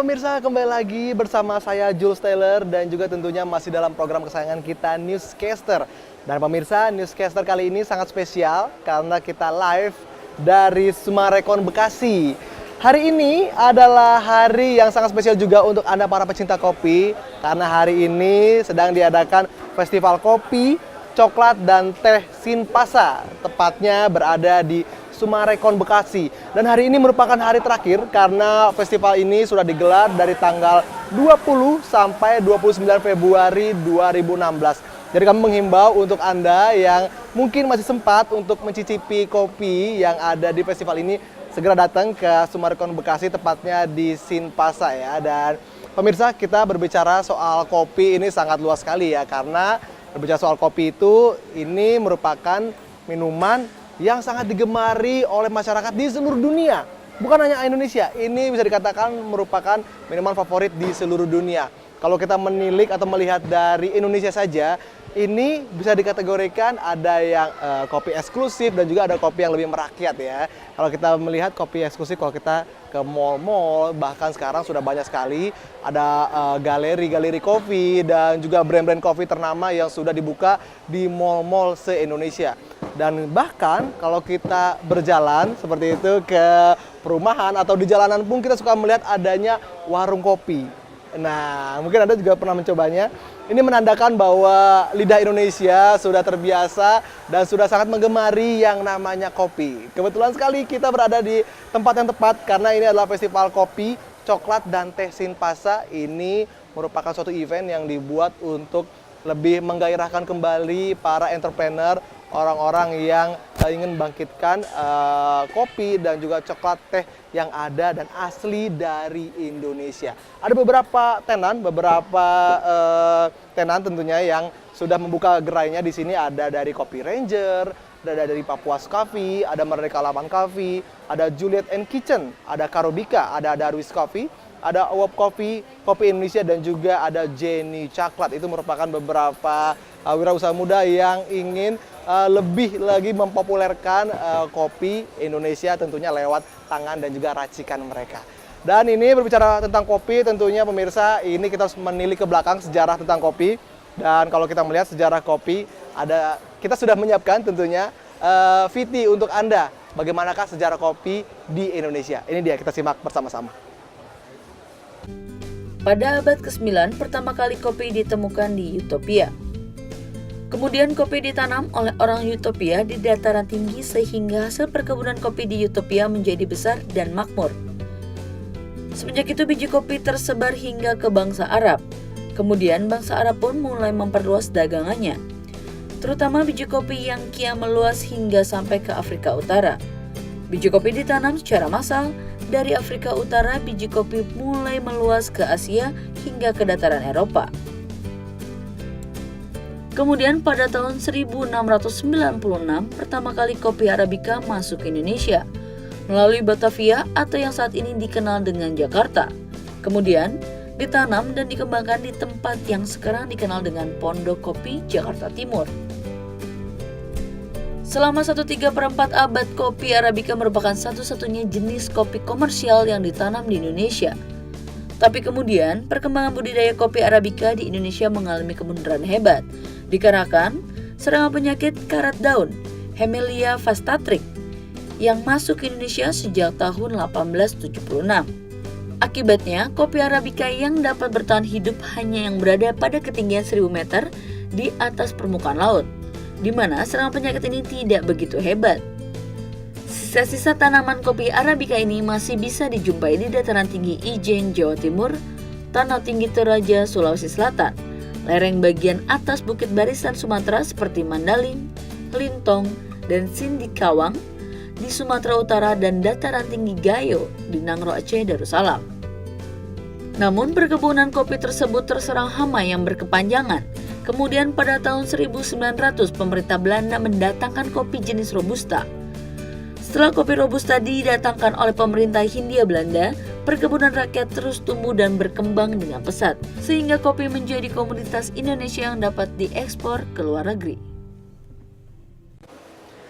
pemirsa, kembali lagi bersama saya Jules Taylor dan juga tentunya masih dalam program kesayangan kita Newscaster. Dan pemirsa, Newscaster kali ini sangat spesial karena kita live dari Sumarekon Bekasi. Hari ini adalah hari yang sangat spesial juga untuk Anda para pecinta kopi karena hari ini sedang diadakan Festival Kopi, Coklat, dan Teh Sinpasa, tepatnya berada di Sumarekon Bekasi. Dan hari ini merupakan hari terakhir karena festival ini sudah digelar dari tanggal 20 sampai 29 Februari 2016. Jadi kami menghimbau untuk Anda yang mungkin masih sempat untuk mencicipi kopi yang ada di festival ini, segera datang ke Sumarekon Bekasi, tepatnya di Sinpasa ya. Dan pemirsa, kita berbicara soal kopi ini sangat luas sekali ya, karena berbicara soal kopi itu ini merupakan minuman yang sangat digemari oleh masyarakat di seluruh dunia. Bukan hanya Indonesia, ini bisa dikatakan merupakan minuman favorit di seluruh dunia. Kalau kita menilik atau melihat dari Indonesia saja, ini bisa dikategorikan ada yang kopi eksklusif dan juga ada kopi yang lebih merakyat ya. Kalau kita melihat kopi eksklusif, kalau kita ke mall-mall, bahkan sekarang sudah banyak sekali ada galeri-galeri kopi dan juga brand-brand kopi ternama yang sudah dibuka di mall-mall se-Indonesia. Dan bahkan kalau kita berjalan seperti itu ke perumahan atau di jalanan pun kita suka melihat adanya warung kopi. Nah, mungkin Anda juga pernah mencobanya. Ini menandakan bahwa lidah Indonesia sudah terbiasa dan sudah sangat menggemari yang namanya kopi. Kebetulan sekali kita berada di tempat yang tepat karena ini adalah Festival Kopi, Coklat, dan Teh Sinpasa. Ini merupakan suatu event yang dibuat untuk lebih menggairahkan kembali para entrepreneur, orang-orang yang ingin membangkitkan kopi dan juga coklat teh yang ada dan asli dari Indonesia. Ada beberapa tenan tentunya yang sudah membuka gerainya di sini. Ada dari Kopi Ranger, ada dari Papuas Coffee, ada Merdeka 8 Coffee, ada Juliet and Kitchen, ada Karobika, ada Darwis Coffee, ada Uwap Coffee, Kopi Indonesia, dan juga ada Jenny Coklat. Itu merupakan beberapa wirausaha muda yang ingin lebih lagi mempopulerkan kopi Indonesia tentunya lewat tangan dan juga racikan mereka. Dan ini berbicara tentang kopi, tentunya pemirsa, ini kita harus menilik ke belakang sejarah tentang kopi. Dan kalau kita melihat sejarah kopi, kita sudah menyiapkan tentunya VT untuk Anda. Bagaimanakah sejarah kopi di Indonesia? Ini dia, kita simak bersama-sama. Pada abad ke-9, pertama kali kopi ditemukan di Utopia. Kemudian kopi ditanam oleh orang Utopia di dataran tinggi sehingga hasil perkebunan kopi di Utopia menjadi besar dan makmur. Semenjak itu biji kopi tersebar hingga ke bangsa Arab. Kemudian bangsa Arab pun mulai memperluas dagangannya, terutama biji kopi yang kian meluas hingga sampai ke Afrika Utara. Biji kopi ditanam secara massal. Dari Afrika Utara, biji kopi mulai meluas ke Asia hingga ke dataran Eropa. Kemudian pada tahun 1696, pertama kali kopi Arabica masuk ke Indonesia melalui Batavia atau yang saat ini dikenal dengan Jakarta. Kemudian ditanam dan dikembangkan di tempat yang sekarang dikenal dengan Pondok Kopi Jakarta Timur. Selama 1/3 abad, kopi Arabica merupakan satu-satunya jenis kopi komersial yang ditanam di Indonesia. Tapi kemudian, perkembangan budidaya kopi Arabica di Indonesia mengalami kemunduran hebat, dikarenakan serangan penyakit karat daun, Hemilia vastatrix, yang masuk ke Indonesia sejak tahun 1876. Akibatnya, kopi Arabica yang dapat bertahan hidup hanya yang berada pada ketinggian 1000 meter di atas permukaan laut, di mana serangan penyakit ini tidak begitu hebat. Sisa-sisa tanaman kopi Arabica ini masih bisa dijumpai di dataran tinggi Ijen, Jawa Timur, Tanah Tinggi Toraja, Sulawesi Selatan, lereng bagian atas Bukit Barisan Sumatera seperti Mandaling, Lintong, dan Sindikawang di Sumatera Utara, dan dataran tinggi Gayo di Nangro Aceh Darussalam. Namun perkebunan kopi tersebut terserang hama yang berkepanjangan. Kemudian pada tahun 1900 pemerintah Belanda mendatangkan kopi jenis Robusta. Setelah kopi Robusta didatangkan oleh pemerintah Hindia Belanda, perkebunan rakyat terus tumbuh dan berkembang dengan pesat, sehingga kopi menjadi komoditas Indonesia yang dapat diekspor ke luar negeri.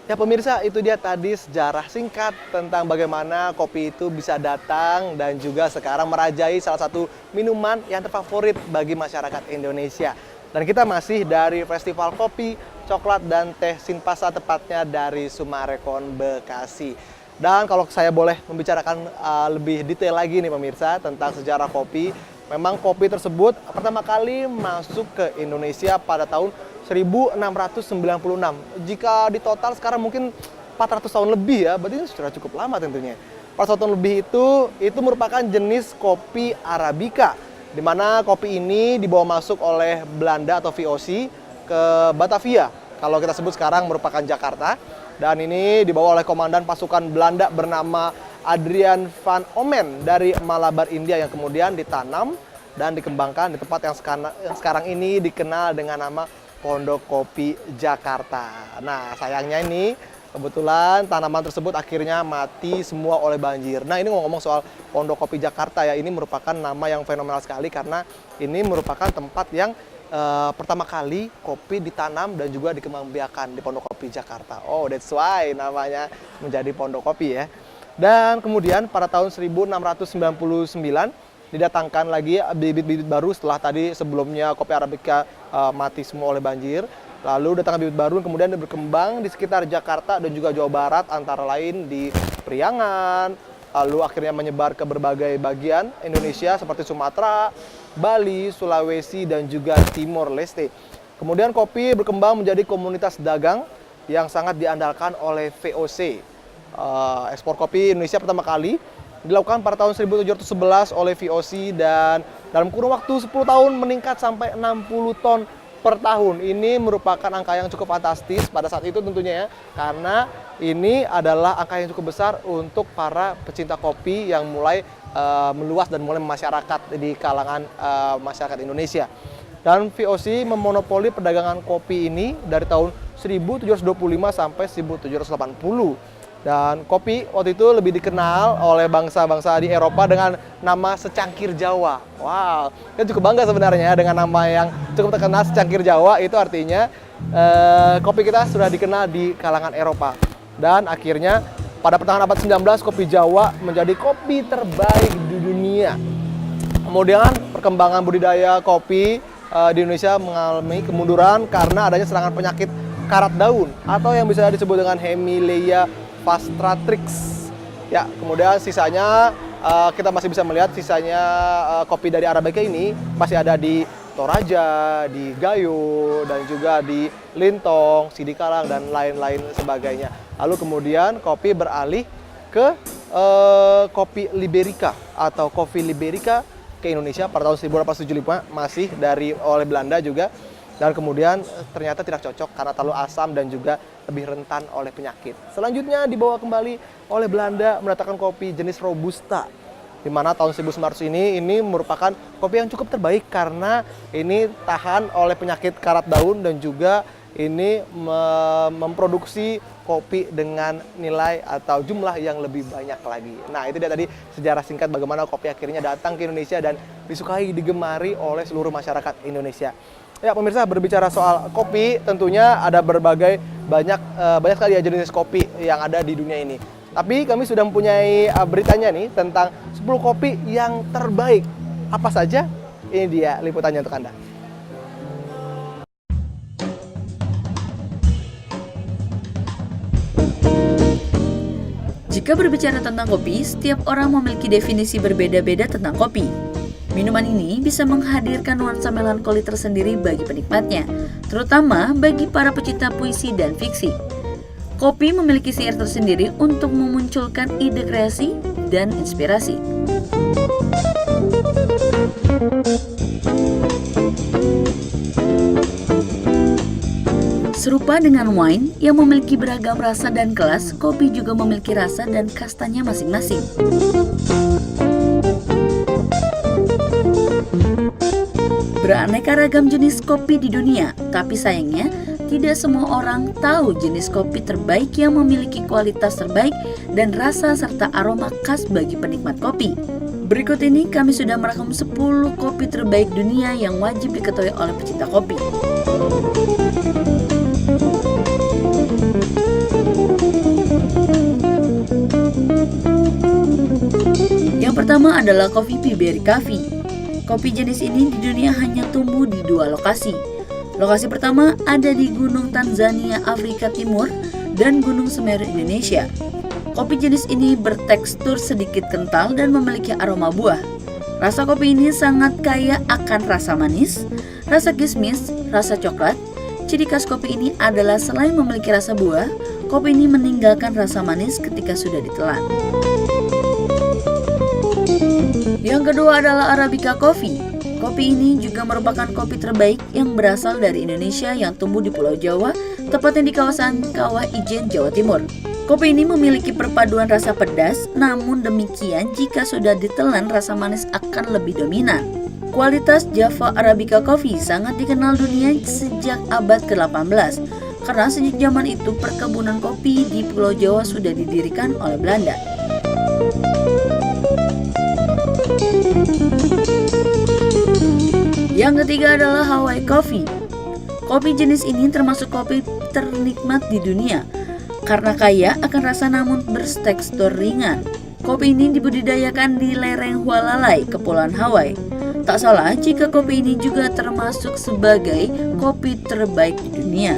Ya pemirsa, itu dia tadi sejarah singkat tentang bagaimana kopi itu bisa datang dan juga sekarang merajai salah satu minuman yang terfavorit bagi masyarakat Indonesia. Dan kita masih dari Festival Kopi, Coklat, dan Teh Sinpasa, tepatnya dari Sumarekon, Bekasi. Dan kalau saya boleh membicarakan lebih detail lagi nih pemirsa tentang sejarah kopi, memang kopi tersebut pertama kali masuk ke Indonesia pada tahun 1696. Jika di total sekarang mungkin 400 tahun lebih ya, berarti ini sudah cukup lama tentunya. 400 tahun lebih itu merupakan jenis kopi Arabica, di mana kopi ini dibawa masuk oleh Belanda atau VOC ke Batavia. Kalau kita sebut sekarang merupakan Jakarta. Dan ini dibawa oleh komandan pasukan Belanda bernama Adrian van Omen dari Malabar, India, yang kemudian ditanam dan dikembangkan di tempat yang sekarang ini dikenal dengan nama Pondok Kopi Jakarta. Nah, sayangnya ini kebetulan tanaman tersebut akhirnya mati semua oleh banjir. Nah, ini ngomong-ngomong soal Pondok Kopi Jakarta ya, ini merupakan nama yang fenomenal sekali karena ini merupakan tempat yang pertama kali kopi ditanam dan juga dikembangbiakan di Pondok Kopi Jakarta. Oh, that's why namanya menjadi Pondok Kopi ya. Dan kemudian pada tahun 1699 didatangkan lagi bibit-bibit baru setelah tadi sebelumnya kopi Arabica mati semua oleh banjir. Lalu datang bibit baru kemudian berkembang di sekitar Jakarta dan juga Jawa Barat, antara lain di Priangan, lalu akhirnya menyebar ke berbagai bagian Indonesia seperti Sumatera, Bali, Sulawesi, dan juga Timor Leste. Kemudian kopi berkembang menjadi komunitas dagang yang sangat diandalkan oleh VOC. Ekspor kopi Indonesia pertama kali dilakukan pada tahun 1711 oleh VOC dan dalam kurun waktu 10 tahun meningkat sampai 60 ton per tahun. Ini merupakan angka yang cukup fantastis pada saat itu tentunya ya, karena ini adalah angka yang cukup besar untuk para pecinta kopi yang mulai meluas dan mulai masyarakat di kalangan masyarakat Indonesia. Dan VOC memonopoli perdagangan kopi ini dari tahun 1725 sampai 1780. Dan kopi waktu itu lebih dikenal oleh bangsa-bangsa di Eropa dengan nama secangkir Jawa. Wow, kita cukup bangga sebenarnya dengan nama yang cukup terkenal, secangkir Jawa. Itu artinya kopi kita sudah dikenal di kalangan Eropa. Dan akhirnya pada pertengahan abad 19 kopi Jawa menjadi kopi terbaik di dunia. Kemudian perkembangan budidaya kopi di Indonesia mengalami kemunduran karena adanya serangan penyakit karat daun atau yang bisa disebut dengan Hemileia Fastratrix. Ya, kemudian sisanya kita masih bisa melihat sisanya kopi dari Arabica ini masih ada di Toraja, di Gayo, dan juga di Lintong, Sidikalang, dan lain-lain sebagainya. Lalu kemudian kopi beralih ke kopi Liberica atau kopi Liberica ke Indonesia pada tahun 1875 masih oleh Belanda juga. Dan kemudian ternyata tidak cocok karena terlalu asam dan juga lebih rentan oleh penyakit. Selanjutnya dibawa kembali oleh Belanda mendatangkan kopi jenis Robusta, di mana tahun 1900 ini merupakan kopi yang cukup terbaik karena ini tahan oleh penyakit karat daun dan juga ini memproduksi kopi dengan nilai atau jumlah yang lebih banyak lagi. Nah, itu dia tadi sejarah singkat bagaimana kopi akhirnya datang ke Indonesia dan disukai, digemari oleh seluruh masyarakat Indonesia. Ya pemirsa, berbicara soal kopi tentunya ada banyak sekali ya jenis kopi yang ada di dunia ini. Tapi kami sudah mempunyai beritanya nih tentang 10 kopi yang terbaik. Apa saja? Ini dia liputannya untuk Anda. Jika berbicara tentang kopi, setiap orang memiliki definisi berbeda-beda tentang kopi. Minuman ini bisa menghadirkan nuansa melankoli tersendiri bagi penikmatnya, terutama bagi para pecinta puisi dan fiksi. Kopi memiliki sihir tersendiri untuk memunculkan ide kreasi dan inspirasi. Serupa dengan wine yang memiliki beragam rasa dan kelas, kopi juga memiliki rasa dan kastanya masing-masing. Beraneka ragam jenis kopi di dunia, tapi sayangnya tidak semua orang tahu jenis kopi terbaik yang memiliki kualitas terbaik dan rasa serta aroma khas bagi penikmat kopi. Berikut ini kami sudah merangkum 10 kopi terbaik dunia yang wajib diketahui oleh pecinta kopi. pertama adalah kopi Blueberry Coffee. Kopi jenis ini di dunia hanya tumbuh di 2 lokasi. Lokasi pertama ada di Gunung Tanzania, Afrika Timur, dan Gunung Semeru, Indonesia. Kopi jenis ini bertekstur sedikit kental dan memiliki aroma buah. Rasa kopi ini sangat kaya akan rasa manis, rasa kismis, rasa coklat. Ciri khas kopi ini adalah selain memiliki rasa buah, kopi ini meninggalkan rasa manis ketika sudah ditelan. Yang kedua adalah Arabica Coffee. Kopi ini juga merupakan kopi terbaik yang berasal dari Indonesia yang tumbuh di Pulau Jawa, tepatnya di kawasan Kawah Ijen, Jawa Timur. Kopi ini memiliki perpaduan rasa pedas, namun demikian jika sudah ditelan rasa manis akan lebih dominan. Kualitas Java Arabica Coffee sangat dikenal dunia sejak abad ke-18 karena sejak zaman itu perkebunan kopi di Pulau Jawa sudah didirikan oleh Belanda. Yang ketiga adalah Hawaii Coffee. Kopi jenis ini termasuk kopi ternikmat di dunia karena kaya akan rasa namun bertekstur ringan. Kopi ini dibudidayakan di lereng Hualalai, Kepulauan Hawaii. Tak salah jika kopi ini juga termasuk sebagai kopi terbaik di dunia.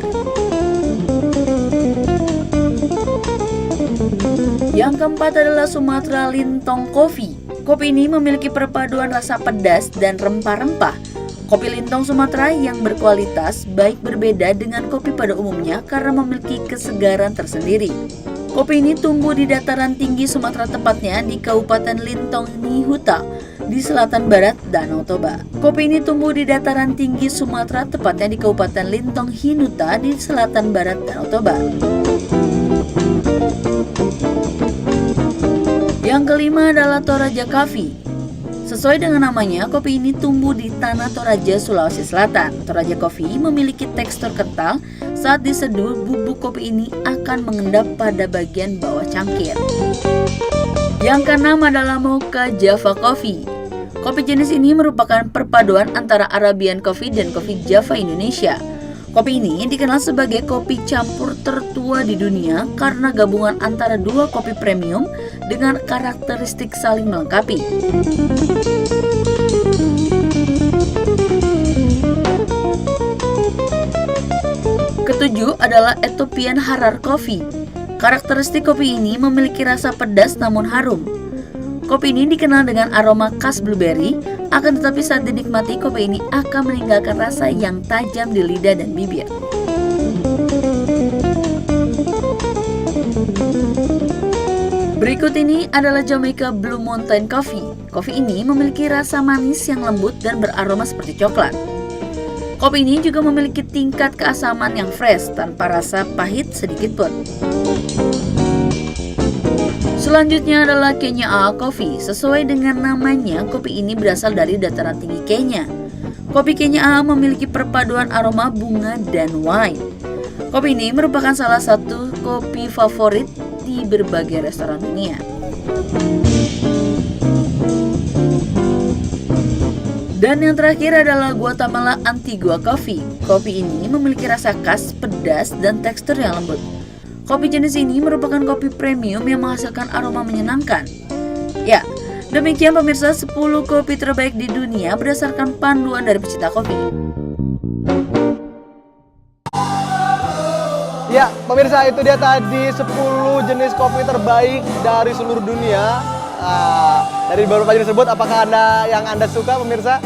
Yang keempat adalah Sumatra Lintong Coffee. Kopi ini memiliki perpaduan rasa pedas dan rempah-rempah. Kopi Lintong Sumatera yang berkualitas baik berbeda dengan kopi pada umumnya karena memiliki kesegaran tersendiri. Kopi ini tumbuh di dataran tinggi Sumatera, tepatnya di Kabupaten Lintong Nihuta di selatan barat Danau Toba. Kopi ini tumbuh di dataran tinggi Sumatera, tepatnya di Kabupaten Lintong Hinuta di selatan barat Danau Toba. Yang kelima adalah Toraja Coffee. Sesuai dengan namanya, kopi ini tumbuh di tanah Toraja, Sulawesi Selatan. Toraja Coffee memiliki tekstur kental. Saat diseduh, bubuk kopi ini akan mengendap pada bagian bawah cangkir. Yang keenam adalah Mocha Java Coffee. Kopi jenis ini merupakan perpaduan antara Arabian Coffee dan kopi Java Indonesia. Kopi ini dikenal sebagai kopi campur tertua di dunia karena gabungan antara 2 kopi premium dengan karakteristik saling melengkapi. Ketujuh adalah Ethiopian Harar Coffee. Karakteristik kopi ini memiliki rasa pedas namun harum. Kopi ini dikenal dengan aroma khas blueberry, akan tetapi saat dinikmati kopi ini akan meninggalkan rasa yang tajam di lidah dan bibir. Berikut ini adalah Jamaica Blue Mountain Coffee. Kopi ini memiliki rasa manis yang lembut dan beraroma seperti coklat. Kopi ini juga memiliki tingkat keasaman yang fresh tanpa rasa pahit sedikit pun. Selanjutnya adalah Kenya AA Coffee. Sesuai dengan namanya, kopi ini berasal dari dataran tinggi Kenya. Kopi Kenya AA memiliki perpaduan aroma bunga dan wine. Kopi ini merupakan salah satu kopi favorit di berbagai restoran dunia. Dan yang terakhir adalah Guatemala Antigua Coffee. Kopi ini memiliki rasa khas, pedas, dan tekstur yang lembut. Kopi jenis ini merupakan kopi premium yang menghasilkan aroma menyenangkan. Ya, demikian pemirsa 10 kopi terbaik di dunia berdasarkan panduan dari pecinta kopi. Ya, pemirsa, itu dia tadi 10 jenis kopi terbaik dari seluruh dunia. Dari beberapa jenis tersebut, apakah yang Anda suka, pemirsa?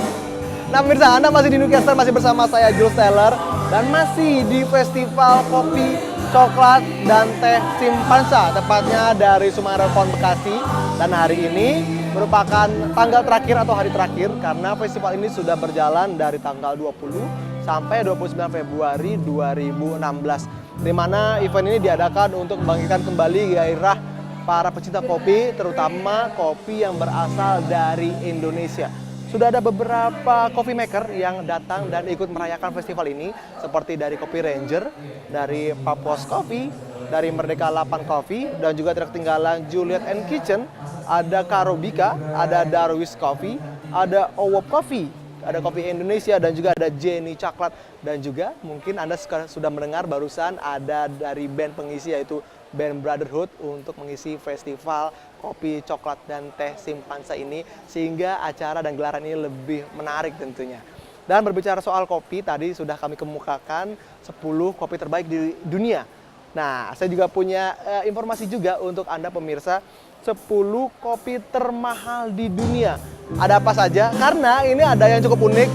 Nah, pemirsa, Anda masih di Newscaster, masih bersama saya Jules Taylor, dan masih di Festival Kopi Coklat dan Teh Simpansa, tepatnya dari Sumarekon Pon Bekasi. Dan hari ini merupakan tanggal terakhir atau hari terakhir karena festival ini sudah berjalan dari tanggal 20 sampai 29 Februari 2016. Di mana event ini diadakan untuk membangkitkan kembali gairah para pecinta kopi, terutama kopi yang berasal dari Indonesia. Sudah ada beberapa coffee maker yang datang dan ikut merayakan festival ini, seperti dari Kopi Ranger, dari Papua Coffee, dari Merdeka 8 Coffee, dan juga tidak ketinggalan Juliet and Kitchen, ada Karobika, ada Darwis Coffee, ada Owop Coffee, ada kopi Indonesia, dan juga ada Jenny Coklat. Dan juga mungkin Anda sudah mendengar barusan ada dari band pengisi, yaitu band Brotherhood, untuk mengisi festival kopi, coklat, dan teh Simpansa ini, sehingga acara dan gelaran ini lebih menarik tentunya. Dan berbicara soal kopi, tadi sudah kami kemukakan 10 kopi terbaik di dunia. Nah, saya juga punya informasi juga untuk Anda pemirsa, 10 kopi termahal di dunia. Ada apa saja? Karena ini ada yang cukup unik.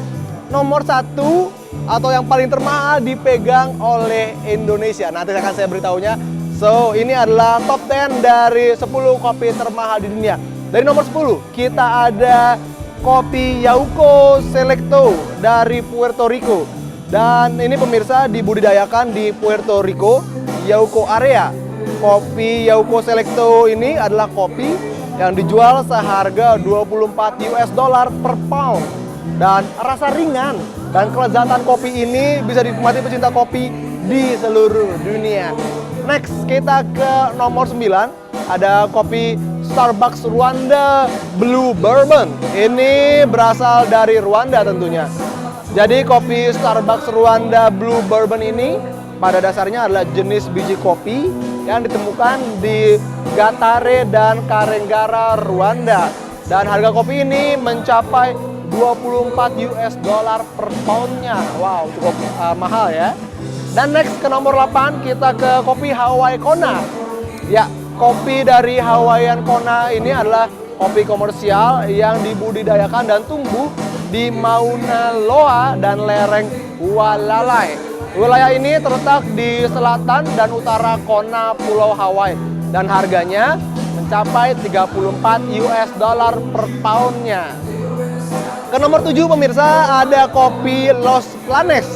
Nomor 1 atau yang paling termahal dipegang oleh Indonesia. Nanti akan saya beritahunya. So, ini adalah top 10 dari 10 kopi termahal di dunia. Dari nomor 10, kita ada kopi Yauco Selecto dari Puerto Rico. Dan ini pemirsa dibudidayakan di Puerto Rico, Yauco area. Kopi Yauco Selecto ini adalah kopi yang dijual seharga 24 US dollar per pound. Dan rasa ringan dan kelezatan kopi ini bisa dinikmati pecinta kopi di seluruh dunia. Next, kita ke nomor 9. Ada kopi Starbucks Rwanda Blue Bourbon. Ini berasal dari Rwanda tentunya. Jadi kopi Starbucks Rwanda Blue Bourbon ini pada dasarnya adalah jenis biji kopi yang ditemukan di Gatare dan Karengara, Rwanda. Dan harga kopi ini mencapai 24 US dollar per poundnya. Wow, cukup mahal ya. Dan next ke nomor 8, kita ke kopi Hawaii Kona. Ya, kopi dari Hawaiian Kona ini adalah kopi komersial yang dibudidayakan dan tumbuh di Mauna Loa dan lereng Hualalai. Wilayah ini terletak di selatan dan utara Kona, Pulau Hawaii, dan harganya mencapai 34 US dollar per poundnya. Ke nomor 7 pemirsa, ada kopi Los Planes.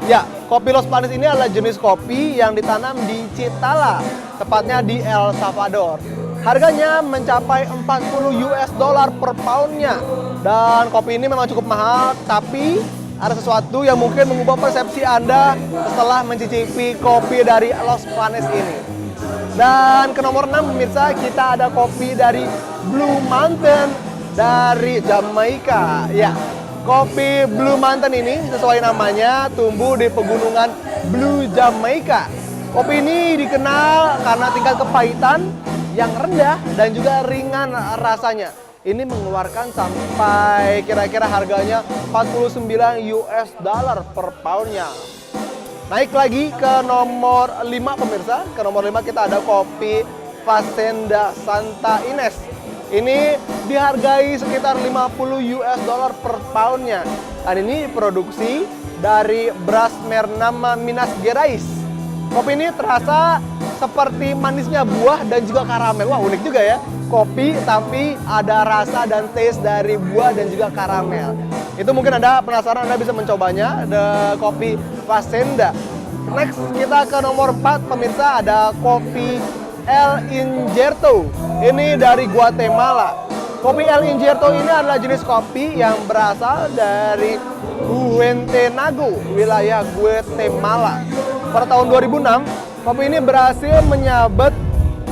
Ya, kopi Los Planes ini adalah jenis kopi yang ditanam di Chitala, tepatnya di El Salvador. Harganya mencapai 40 US dollar per poundnya. Dan kopi ini memang cukup mahal, tapi ada sesuatu yang mungkin mengubah persepsi Anda setelah mencicipi kopi dari Los Planes ini. Dan ke nomor 6 pemirsa, kita ada kopi dari Blue Mountain dari Jamaika. Ya, kopi Blue Mountain ini sesuai namanya tumbuh di pegunungan Blue Jamaika. Kopi ini dikenal karena tingkat kepahitan yang rendah dan juga ringan rasanya. Ini mengeluarkan sampai kira-kira harganya 49 US dollar per poundnya. Naik lagi ke nomor 5 pemirsa. Ke nomor 5 kita ada kopi Fazenda Santa Ines. Ini dihargai sekitar 50 US dollar per poundnya. Dan ini produksi dari beras Mernama Minas Gerais. Kopi ini terasa seperti manisnya buah dan juga karamel. Wah, unik juga ya. Kopi tapi ada rasa dan taste dari buah dan juga karamel. Itu mungkin Anda penasaran, Anda bisa mencobanya, ada kopi Fazenda. Next, kita ke nomor 4 pemirsa, ada kopi El Injerto. Ini dari Guatemala. Kopi El Injerto ini adalah jenis kopi yang berasal dari Huehuetenango, wilayah Guatemala. Pada tahun 2006, kopi ini berhasil menyabet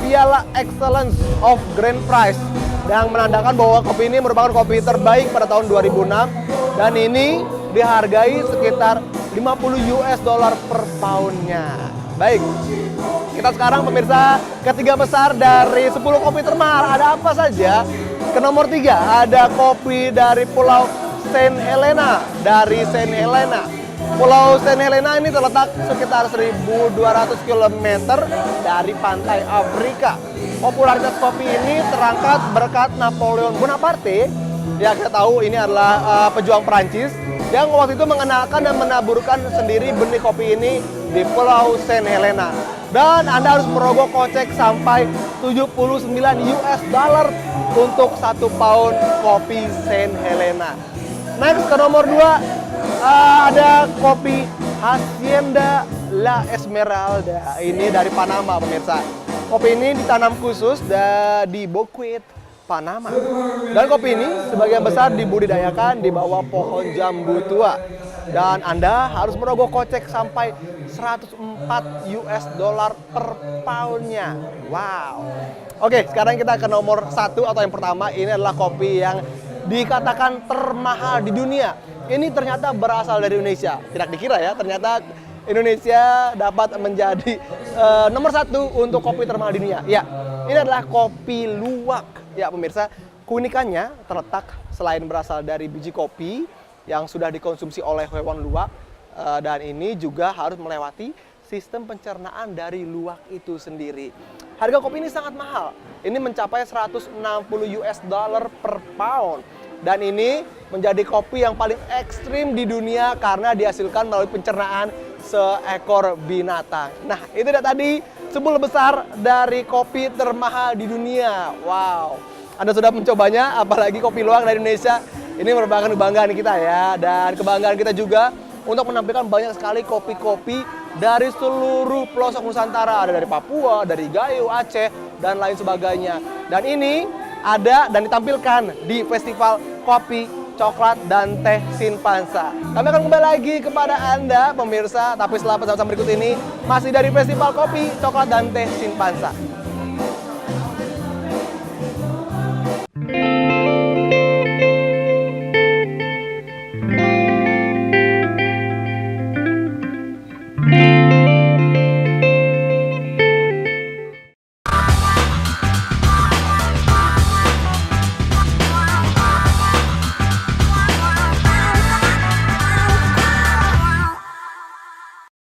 Piala Excellence of Grand Prize yang menandakan bahwa kopi ini merupakan kopi terbaik pada tahun 2006 dan ini dihargai sekitar 50 US dollar per poundnya. Baik, kita sekarang pemirsa ketiga besar dari 10 kopi termahal. Ada apa saja? Ke nomor 3 ada kopi dari Pulau Saint Helena dari Saint Helena. Pulau Saint Helena ini terletak sekitar 1.200 km dari pantai Afrika. Popularitas kopi ini terangkat berkat Napoleon Bonaparte. Ya, kita tahu ini adalah pejuang Prancis yang waktu itu mengenalkan dan menaburkan sendiri benih kopi ini di Pulau Saint Helena. Dan Anda harus merogoh kocek sampai 79 US dollar untuk 1 pound kopi Saint Helena. Next, ke nomor 2 ada kopi Hacienda La Esmeralda. Ini dari Panama pemirsa. Kopi ini ditanam khusus di Boquete, Panama. Dan kopi ini sebagian besar dibudidayakan di bawah pohon jambu tua. Dan Anda harus merogoh kocek sampai 104 US dollar per poundnya. Wow. Oke, sekarang kita ke nomor 1 atau yang pertama. Ini adalah kopi yang dikatakan termahal di dunia. ini ternyata berasal dari Indonesia. Tidak dikira ya, ternyata Indonesia dapat menjadi nomor 1 untuk kopi termahal di dunia. Ya, ini adalah kopi luwak. Ya pemirsa, keunikannya terletak selain berasal dari biji kopi yang sudah dikonsumsi oleh hewan luwak, dan ini juga harus melewati sistem pencernaan dari luwak itu sendiri. Harga kopi ini sangat mahal. Ini mencapai 160 US dollar per pound. Dan ini menjadi kopi yang paling ekstrim di dunia karena dihasilkan melalui pencernaan seekor binatang. Nah, itu dia tadi 10 besar dari kopi termahal di dunia. Wow. Anda sudah mencobanya, apalagi kopi luwak dari Indonesia. Ini merupakan kebanggaan kita ya. Dan kebanggaan kita juga untuk menampilkan banyak sekali kopi-kopi dari seluruh pelosok Nusantara. Ada dari Papua, dari Gayo, Aceh, dan lain sebagainya. Dan ini ada dan ditampilkan di Festival Kopi, Coklat, dan Teh Sinpansa. Kami akan kembali lagi kepada Anda, pemirsa, tapi setelah pesan-pesan berikut ini, masih dari Festival Kopi, Coklat, dan Teh Sinpansa.